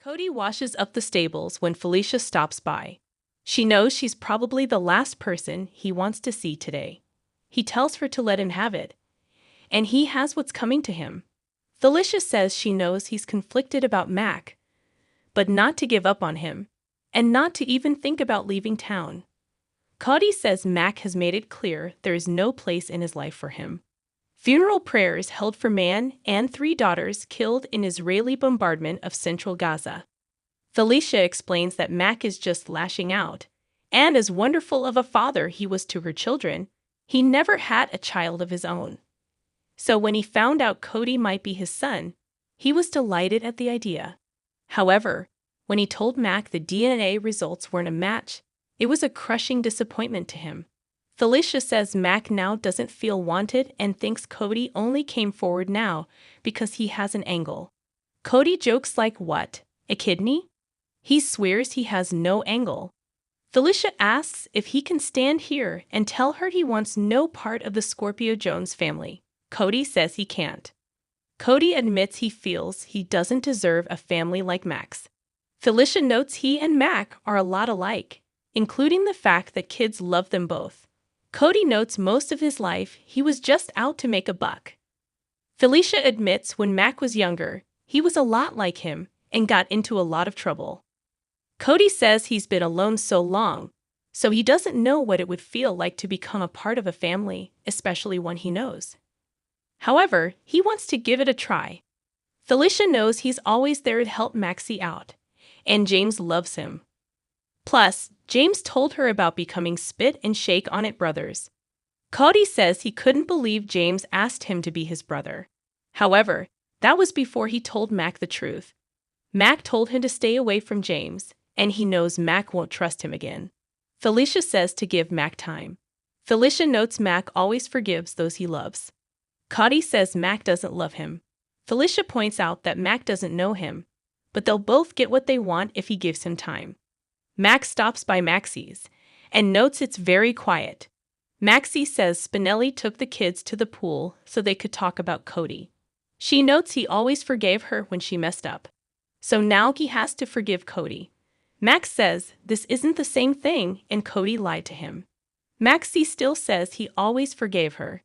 Cody washes up the stables when Felicia stops by. She knows she's probably the last person he wants to see today. He tells her to let him have it, and he has what's coming to him. Felicia says she knows he's conflicted about Mac, but not to give up on him, and not to even think about leaving town. Cody says Mac has made it clear there is no place in his life for him. Funeral prayers held for man and 3 daughters killed in Israeli bombardment of central Gaza. Felicia explains that Mac is just lashing out, and as wonderful of a father he was to her children, he never had a child of his own. So when he found out Cody might be his son, he was delighted at the idea. However, when he told Mac the DNA results weren't a match, it was a crushing disappointment to him. Felicia says Mac now doesn't feel wanted and thinks Cody only came forward now because he has an angle. Cody jokes like, "What, a kidney?" He swears he has no angle. Felicia asks if he can stand here and tell her he wants no part of the Scorpio Jones family. Cody says he can't. Cody admits he feels he doesn't deserve a family like Mac's. Felicia notes he and Mac are a lot alike, including the fact that kids love them both. Cody notes most of his life he was just out to make a buck. Felicia admits when Mac was younger, he was a lot like him and got into a lot of trouble. Cody says he's been alone so long, so he doesn't know what it would feel like to become a part of a family, especially one he knows. However, he wants to give it a try. Felicia knows he's always there to help Maxie out, and James loves him. Plus, James told her about becoming Spit and Shake on It brothers. Cody says he couldn't believe James asked him to be his brother. However, that was before he told Mac the truth. Mac told him to stay away from James, and he knows Mac won't trust him again. Felicia says to give Mac time. Felicia notes Mac always forgives those he loves. Cody says Mac doesn't love him. Felicia points out that Mac doesn't know him, but they'll both get what they want if he gives him time. Mac stops by Maxie's and notes it's very quiet. Maxie says Spinelli took the kids to the pool so they could talk about Cody. She notes he always forgave her when she messed up, so now he has to forgive Cody. Max says this isn't the same thing and Cody lied to him. Maxie still says he always forgave her.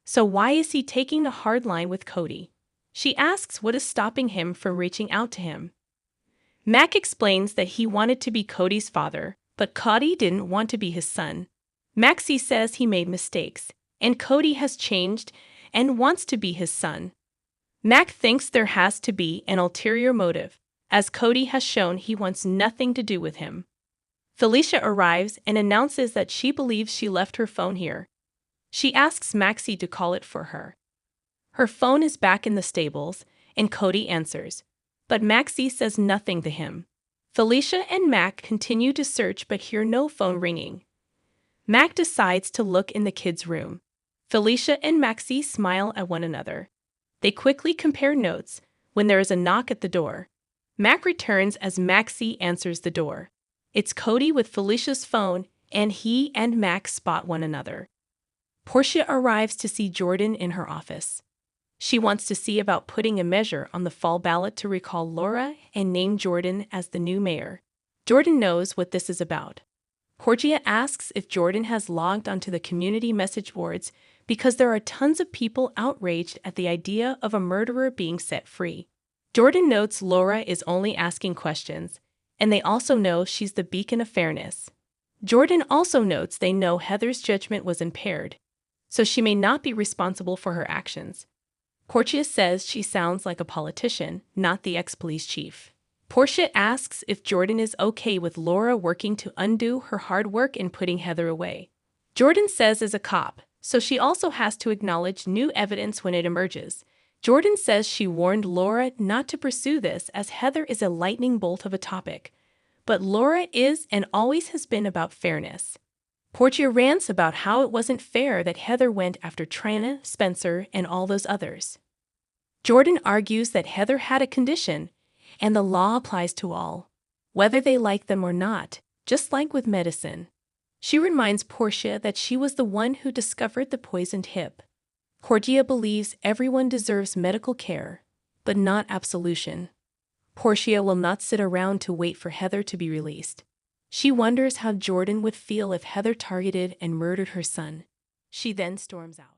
So why is he taking a hard line with Cody? She asks what is stopping him from reaching out to him. Mac explains that he wanted to be Cody's father, but Cody didn't want to be his son. Maxie says he made mistakes, and Cody has changed and wants to be his son. Mac thinks there has to be an ulterior motive, as Cody has shown he wants nothing to do with him. Felicia arrives and announces that she believes she left her phone here. She asks Maxie to call it for her. Her phone is back in the stables, and Cody answers, but Maxie says nothing to him. Felicia and Mac continue to search but hear no phone ringing. Mac decides to look in the kids' room. Felicia and Maxie smile at one another. They quickly compare notes when there is a knock at the door. Mac returns as Maxie answers the door. It's Cody with Felicia's phone, and he and Mac spot one another. Portia arrives to see Jordan in her office. She wants to see about putting a measure on the fall ballot to recall Laura and name Jordan as the new mayor. Jordan knows what this is about. Portia asks if Jordan has logged onto the community message boards because there are tons of people outraged at the idea of a murderer being set free. Jordan notes Laura is only asking questions, and they also know she's the beacon of fairness. Jordan also notes they know Heather's judgment was impaired, so she may not be responsible for her actions. Portia says she sounds like a politician, not the ex-police chief. Portia asks if Jordan is okay with Laura working to undo her hard work in putting Heather away. Jordan says as a cop, so she also has to acknowledge new evidence when it emerges. Jordan says she warned Laura not to pursue this as Heather is a lightning bolt of a topic, but Laura is and always has been about fairness. Portia rants about how it wasn't fair that Heather went after Trina, Spencer, and all those others. Jordan argues that Heather had a condition, and the law applies to all, whether they like them or not, just like with medicine. She reminds Portia that she was the one who discovered the poisoned hip. Portia believes everyone deserves medical care, but not absolution. Portia will not sit around to wait for Heather to be released. She wonders how Jordan would feel if Heather targeted and murdered her son. She then storms out.